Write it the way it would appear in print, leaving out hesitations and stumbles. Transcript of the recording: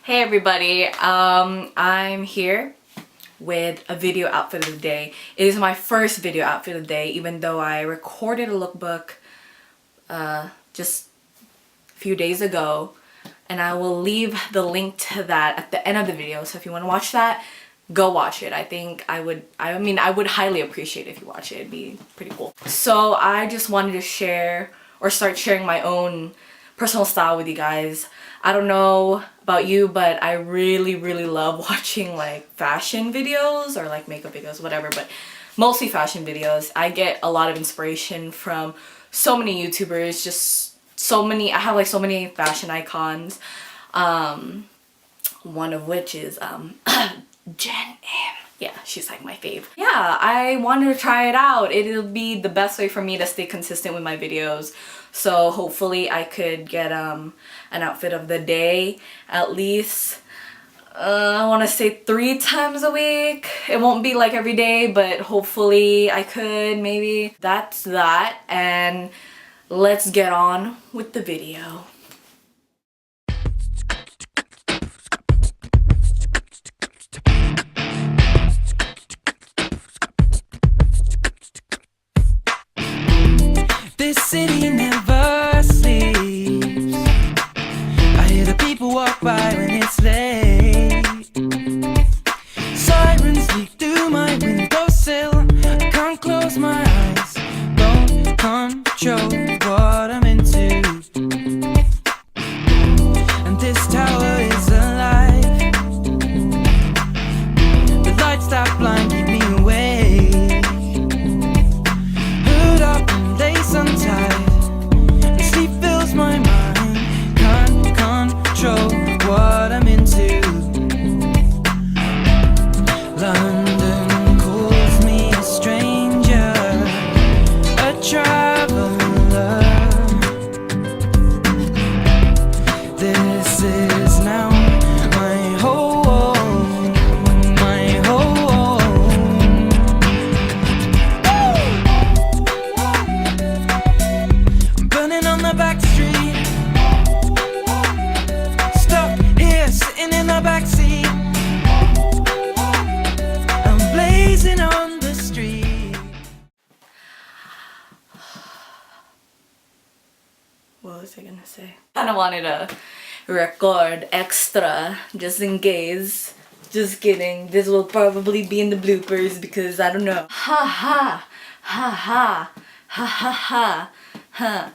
Hey everybody, I'm here with a video outfit of the day. It is my first video outfit of the day, even though I recorded a lookbook just a few days ago, and I will leave the link to that at the end of the video. So if you want to watch that, go watch it. I would highly appreciate it if you watch it. It'd be pretty cool. So I just wanted to share or start sharing my own personal style with you guys. I don't know about you, but I really love watching like fashion videos or like makeup videos, whatever, but mostly fashion videos. I get a lot of inspiration from so many YouTubers, just so many. I have like so many fashion icons. One of which is Jen M. Yeah, she's like my fave. Yeah, I wanted to try it out. It'll be the best way for me to stay consistent with my videos. So hopefully I could get an outfit of the day at least, I want to say 3 times a week. It won't be like every day, but hopefully I could, maybe. That's that, and let's get on with the video. This city never sleeps. I hear the people walk by when it's late. Sirens leak through my windowsill. I can't close my eyes, don't control what I'm into. And this tower is alive. The lights that blind keep me awake. Hood up and lace untied, and sleep fills my mind. Can't control what I'm into. London calls me a stranger, a traveler. This is now my home, my home. I'm burning on the back street, stuck here sitting in the back seat. I'm blazing on the street. What was I gonna say? Kinda wanted to record extra just in case. Just kidding. This will probably be in the bloopers because I don't know. Ha ha ha ha ha ha ha ha.